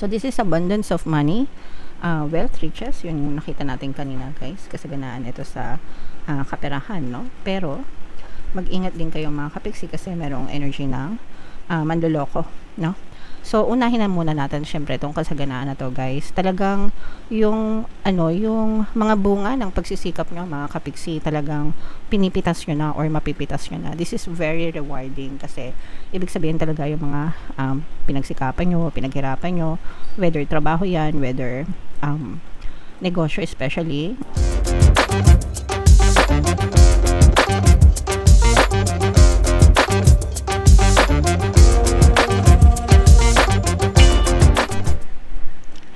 So this is abundance of money, wealth, riches. Yun yung nakita natin kanina, guys. Kasaganaan ito sa kaperahan, no? Pero mag-ingat din kayo mga kapiksi kasi merong energy ng manloloko, no? So unahin na muna natin syempre itong kasaganaan na to, guys. Talagang yung yung mga bunga ng pagsisikap nyo mga kapiksi, talagang pinipitas nyo na or mapipitas nyo na. This is very rewarding kasi ibig sabihin talaga yung mga pinagsikapan nyo, pinaghirapan nyo, whether trabaho yan, whether negosyo especially.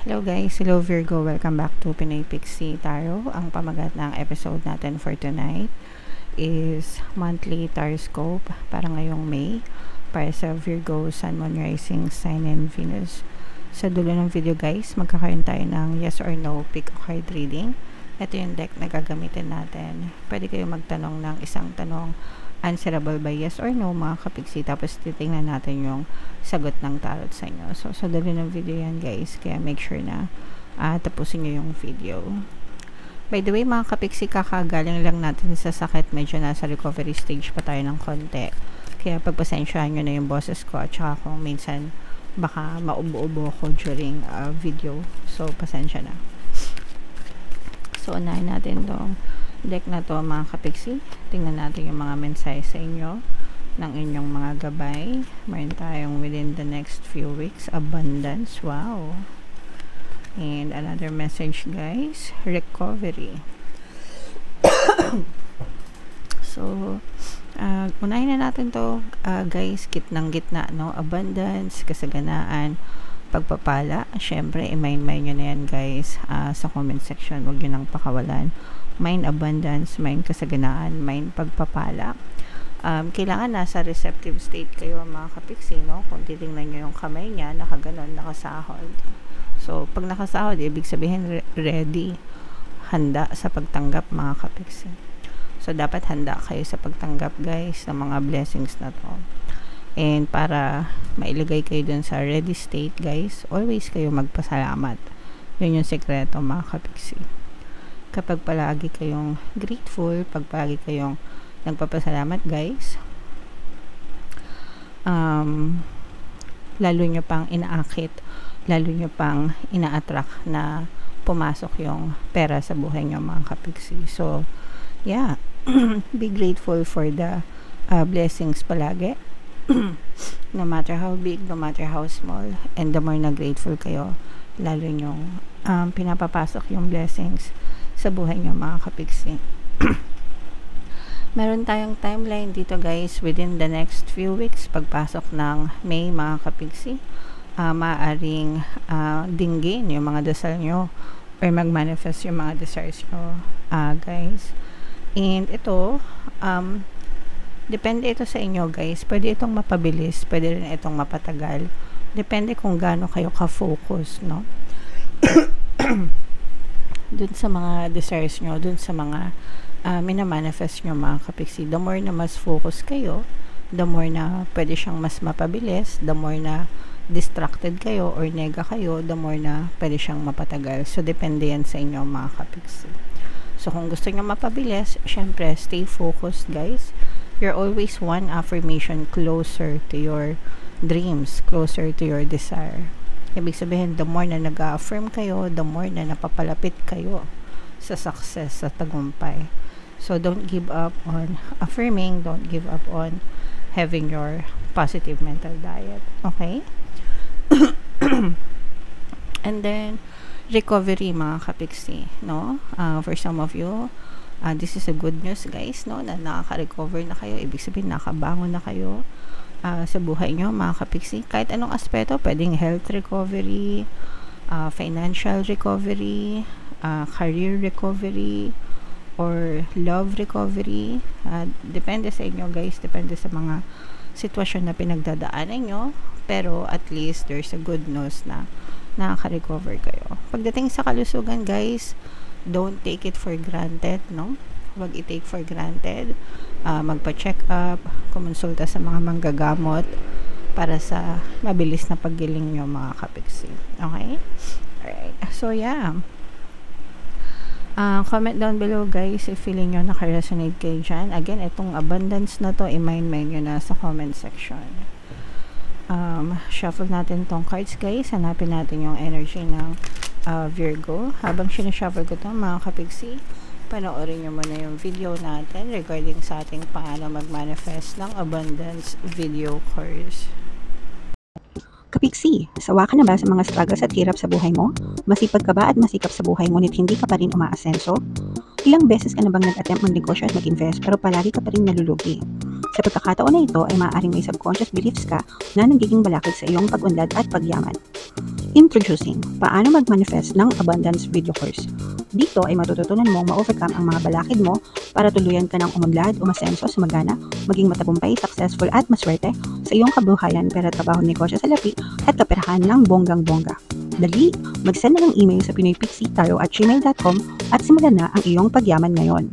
Hello guys, hello Virgo, welcome back to Pinoy Pixie Tarot. Ang pamagat ng episode natin for tonight is monthly taroscope para ngayong May para sa Virgo, Sun, Moon, Rising, Sign, and Venus. Sa dulo ng video guys, magkakaroon tayo ng yes or no pick a card reading. Ito yung deck na gagamitin natin. Pwede kayo magtanong ng isang tanong, answerable by yes or no mga kapiksi, tapos titingnan natin yung sagot ng tarot sa inyo. So sa dulo ng video yan guys, kaya make sure na tapusin nyo yung video. By the way mga kapiksi, kakagaling lang natin sa sakit, medyo nasa recovery stage pa tayo ng konti, kaya pagpasensyahan nyo na yung boses ko at saka kung minsan baka maubo-ubo ko during video, so pasensya na. So unahin natin tong deck na to mga kapiksi. Tingnan natin yung mga mensahe sa inyo ng inyong mga gabay. Mayroon tayong within the next few weeks, abundance, wow. And another message guys, recovery. So unahin na natin to guys, gitnang gitna, no? Abundance, kasaganaan, pagpapala. Syempre i-mind nyo na yan guys sa comment section, huwag nyo nang pakawalan. Mind abundance, mind kasaganaan, mind pagpapala. Kailangan nasa receptive state kayo mga kapiksi, no? Kung titingnan nyo yung kamay niya, nakaganon, nakasahod. So pag nakasahod, ibig sabihin ready, handa sa pagtanggap mga kapiksi. So dapat handa kayo sa pagtanggap guys ng mga blessings na to. And para mailagay kayo dun sa ready state guys, always kayo magpasalamat. Yun yung sekreto mga kapiksi. Kapag palagi kayong grateful, pag palagi kayong nagpapasalamat guys, lalo nyo pang inaakit, lalo nyo pang ina-attract na pumasok yung pera sa buhay nyo mga kapiksi. So yeah, be grateful for the blessings palagi. No matter how big, no matter how small, and the more na grateful kayo, lalo nyong pinapapasok yung blessings sa buhay nyo mga kapiksi. Meron tayong timeline dito guys, within the next few weeks, pagpasok ng May mga kapiksi, maaaring dinggin yung mga dasal nyo or mag-manifest yung mga desires nyo guys. And ito depende ito sa inyo guys, pwede itong mapabilis, pwede rin itong mapatagal, depende kung gaano kayo ka-focus, no? Dun sa mga desires nyo, dun sa mga minamanifest nyo mga kapiksi. The more na mas focus kayo, the more na pwede siyang mas mapabilis, the more na distracted kayo or nega kayo, the more na pwede siyang mapatagal. So depende yan sa inyo mga kapiksi. So kung gusto nyo mapabilis, syempre stay focused guys. You're always one affirmation closer to your dreams, closer to your desire. Ibig sabihin, the more na nag-affirm kayo, the more na napapalapit kayo sa success, sa tagumpay. So don't give up on affirming, don't give up on having your positive mental diet. Okay? And then recovery mga kapiksi, no? For some of you, this is a good news guys, no? Na nakaka-recover na kayo, ibig sabihin nakabangon na kayo sa buhay nyo mga kapiksi. Kahit anong aspeto, pwedeng health recovery, financial recovery, career recovery, or love recovery. Depende sa inyo guys, depende sa mga sitwasyon na pinagdadaanan nyo, pero at least there's a good news na nakaka-recover kayo. Pagdating sa kalusugan guys, don't take it for granted, no? Huwag i-take for granted. Magpa-check up, kumonsulta sa mga manggagamot para sa mabilis na paggiling nyo mga kapiksi. Okay? Alright. So, yeah. Comment down below guys if feeling nyo naka-resonate kayo dyan. Again, itong abundance na to, i-mind nyo na sa comment section. Shuffle natin tong cards guys. Hanapin natin yung energy ng Virgo. Habang sinashuffle ko to mga kapiksi, panoorin nyo muna yung video natin regarding sa ating paano mag-manifest ng abundance video course. Kapiksi, sawa ka na ba sa mga struggles at hirap sa buhay mo? Masipag ka ba at masikap sa buhay ngunit hindi ka pa rin umaasenso? Ilang beses ka na bang nag-attempt mag-negosyo at mag-invest pero palagi ka pa rin nalulugi? Sa pagkakataon na ito ay maaaring may subconscious beliefs ka na nagiging balakid sa iyong pag-unlad at pagyaman. Introducing, paano mag-manifest ng abundance video course. Dito ay matututunan mong ma-overcome ang mga balakid mo para tuluyan ka ng umunlad, umasenso, sumagana, maging matagumpay, successful at maswerte sa iyong kabuhayan, pera, trabaho, negosyo sa lapi at kaperahan ng bonggang-bongga. Dali, mag-send na ng email sa pinoypixie@gmail.com at simulan na ang iyong pagyaman ngayon.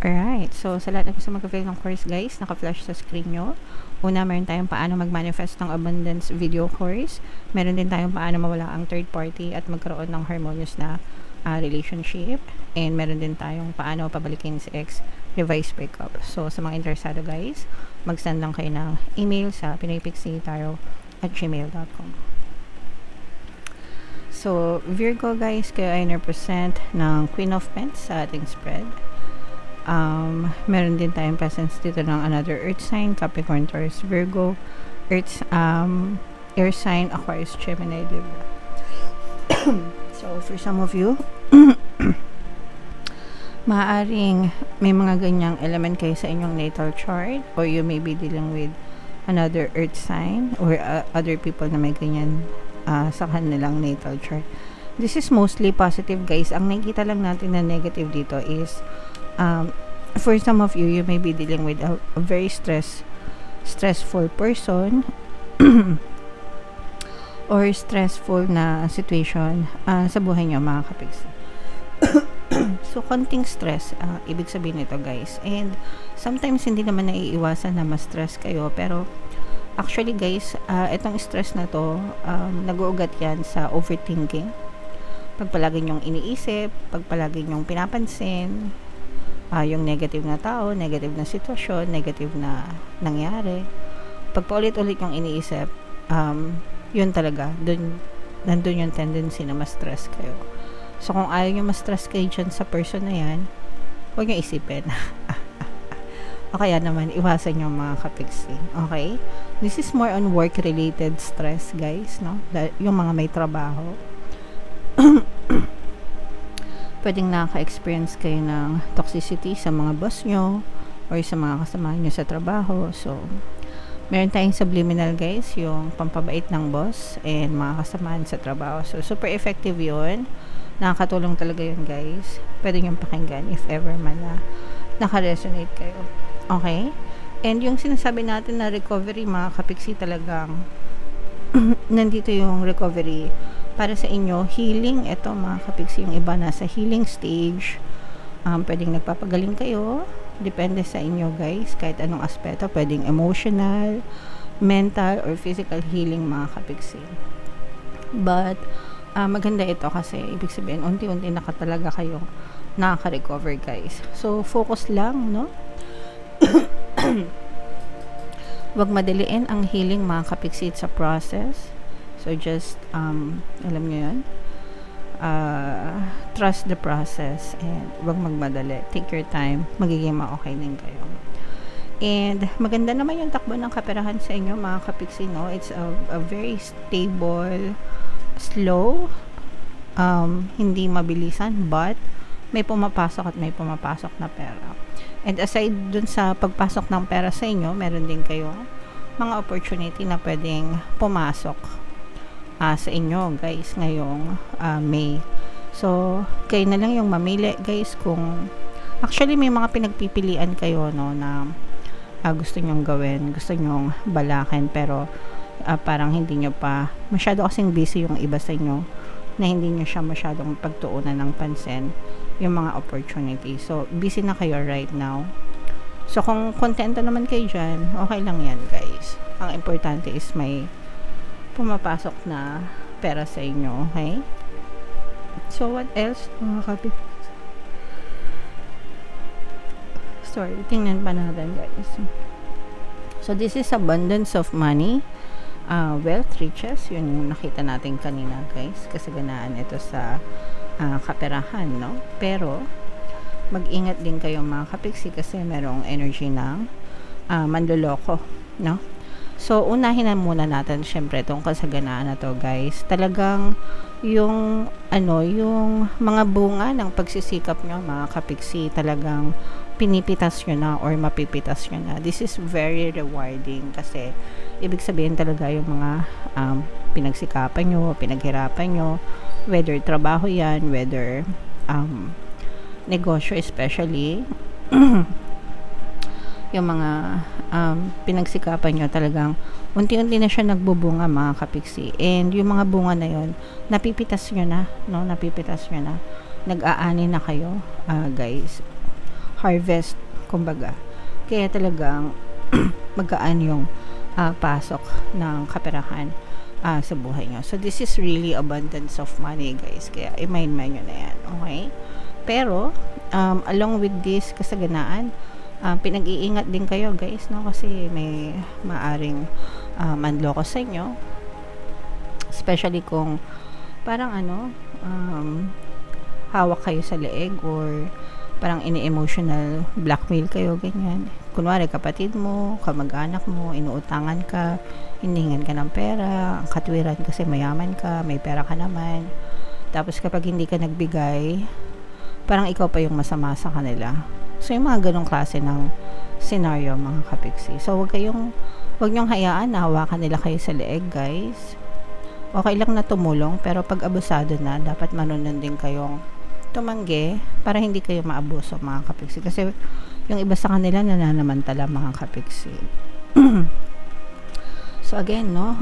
Alright, so sa lahat ng gusto mag-avail ng course guys, naka-flash sa screen nyo. Una, meron tayong paano mag-manifest ng abundance video course. Meron din tayong paano mawala ang third party at magkaroon ng harmonious na relationship. And meron din tayong paano pabalikin si ex, revise breakup. So sa mga interesado guys, mag-send lang kayo ng email sa pinoypixie@gmail.com. So Virgo guys, kayo ay represent ng Queen of Pentacles sa ating spread. Meron din tayong presence dito ng another earth sign, Capricorn, Taurus, Virgo, earth, air sign, Aquarius, Gemini, Libra. So for some of you, maaaring may mga ganyang element kayo sa inyong natal chart, or you may be dealing with another earth sign or other people na may ganyan sa kanilang natal chart. This is mostly positive guys. Ang nakikita lang natin na negative dito is for some of you, you may be dealing with a very stressful person or stressful na situation sa buhay nyo mga kapiksi. So, konting stress, ibig sabihin nito guys. And sometimes hindi naman naiiwasan na ma-stress kayo, pero actually guys, itong stress na to, nag-uugat yan sa overthinking. Pag palagi nyong iniisip, pag palagi nyong pinapansin, yung negative na tao, negative na sitwasyon, negative na nangyari. Pag paulit-ulit yung iniisip, yun talaga, nandun yung tendency na ma-stress kayo. So, kung ayaw nyo ma-stress kayo dyan sa person na yan, huwag nyo isipin. O kaya naman, iwasan nyo mga kapiksi. Okay? This is more on work-related stress, guys, no? Yung mga may trabaho. Pwedeng nakaka-experience kayo ng toxicity sa mga boss nyo or sa mga kasama nyo sa trabaho. So, meron tayong subliminal guys, yung pampabait ng boss and mga kasamaan sa trabaho. So, super effective yun. Nakakatulong talaga yun guys. Pwede nyo pakinggan if ever man na naka-resonate kayo. Okay? And yung sinasabi natin na recovery, mga kapiksi, talagang nandito yung recovery para sa inyo, healing. Ito mga kapiksi, yung iba nasa healing stage, pwedeng nagpapagaling kayo, depende sa inyo guys, kahit anong aspeto, pwedeng emotional, mental, or physical healing mga kapiksi. But maganda ito kasi ibig sabihin, unti-unti na talaga kayo nakaka-recover guys. So focus lang, no? Wag madaliin ang healing mga kapiksi, it's a process. So just alam nyo yun, trust the process and wag magmadali, take your time, magiging okay din kayo. And maganda naman yung takbo ng kaperahan sa inyo mga kapiksi, no? It's a very stable, slow, hindi mabilisan, but may pumapasok at may pumapasok na pera. And aside dun sa pagpasok ng pera sa inyo, meron din kayo mga opportunity na pwedeng pumasok sa inyo guys ngayong May. So kayo na lang yung mamili guys kung actually may mga pinagpipilian kayo, no, na gusto nyong gawin, gusto nyong balakin, pero parang hindi nyo pa masyado kasing busy yung iba sa inyo na hindi nyo siya masyadong pagtuunan ng pansin yung mga opportunity. So busy na kayo right now. So, kung kontento naman kayo dyan, okay lang yan, guys. Ang importante is may pumapasok na pera sa inyo, okay? So, what else, mga kapit? Sorry, tingnan pa natin, guys. So, this is abundance of money. Wealth, riches. Yun yung nakita natin kanina, guys. Kasaganaan ito sa kaperahan, no? Pero, mag-ingat din kayo mga kapiksi kasi merong energy ng manloloko, no? So, unahin na muna natin syempre itong kasaganaan na to, guys. Talagang yung yung mga bunga ng pagsisikap nyo mga kapiksi, talagang pinipitas nyo na or mapipitas nyo na. This is very rewarding kasi ibig sabihin talaga yung mga pinagsikapan nyo, pinaghirapan nyo, whether trabaho yan, whether negosyo especially, yung mga pinagsikapan nyo talagang unti-unti na siya nagbubunga mga kapiksi, and yung mga bunga na yon napipitas nyo na, no? Napipitas nyo na, nag-aani na kayo, guys, harvest kumbaga, kaya talagang magaan yung pasok ng kaperahan sa buhay nyo. So this is really abundance of money, guys, kaya i-mind nyo na yan, okay? Pero, along with this kasaganaan, pinag-iingat din kayo, guys, no? Kasi may maaring manloko sa inyo. Especially kung parang hawak kayo sa leeg or parang ini-emotional blackmail kayo, ganyan. Kunwari, kapatid mo, kamag-anak mo, inuutangan ka, hiningan ka ng pera, ang katwiran kasi mayaman ka, may pera ka naman. Tapos kapag hindi ka nagbigay, parang ikaw pa yung masama sa kanila. So, yung mga ganong klase ng scenario, mga kapiksi. So, wag nyong hayaan na hawakan nila kayo sa leeg, guys. Okay lang na tumulong, pero pag abusado na, dapat marunong din kayong tumanggi para hindi kayo maabuso, mga kapiksi. Kasi, yung iba sa kanila nananamantala, mga kapiksi. So, again, no?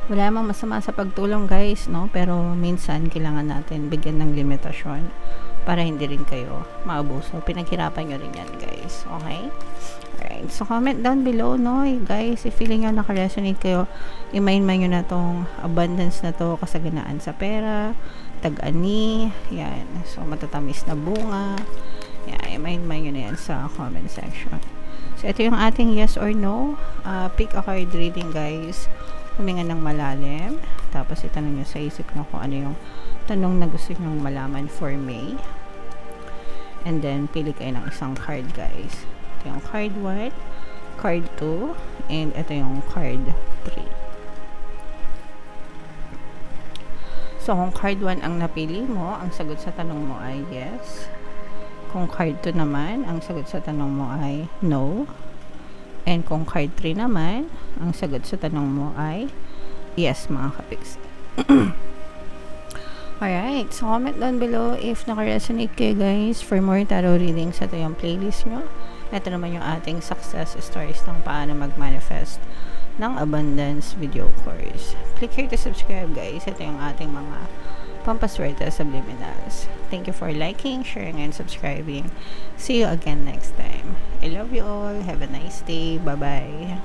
Wala namang masama sa pagtulong, guys, no? Pero minsan kailangan natin bigyan ng limitasyon para hindi rin kayo maabuso. Pinaghirapan nyo rin yan, guys. Okay? Alright. So, comment down below, no? Guys, if feeling nyo naka-resonate kayo, i-mind nyo na tong abundance na to, kasaganaan sa pera, tag-ani, yan. So, matatamis na bunga. Yan, i-mind nyo na yan sa comment section. So, ito yung ating yes or no. Pick a card reading, guys. Huminga ng malalim. Tapos, itanong nyo sa isip nyo kung ano yung tanong na gusto nyo malaman for May. And then, pili kayo ng isang card, guys. Ito yung card 1, card 2, and ito yung card 3. So, kung card 1 ang napili mo, ang sagot sa tanong mo ay yes. Kung card 2 naman, ang sagot sa tanong mo ay no. And kung card 3 naman, ang sagot sa tanong mo ay yes, mga kapiks. Alright, so comment down below if naka-resonate kayo, guys, for more tarot readings. Ito yung playlist nyo. Ito naman yung ating success stories ng paano mag-manifest ng abundance video course. Click here to subscribe, guys. Ito yung ating mga pampaswerte subliminals. Thank you for liking, sharing, and subscribing. See you again next time. I love you all. Have a nice day. Bye-bye.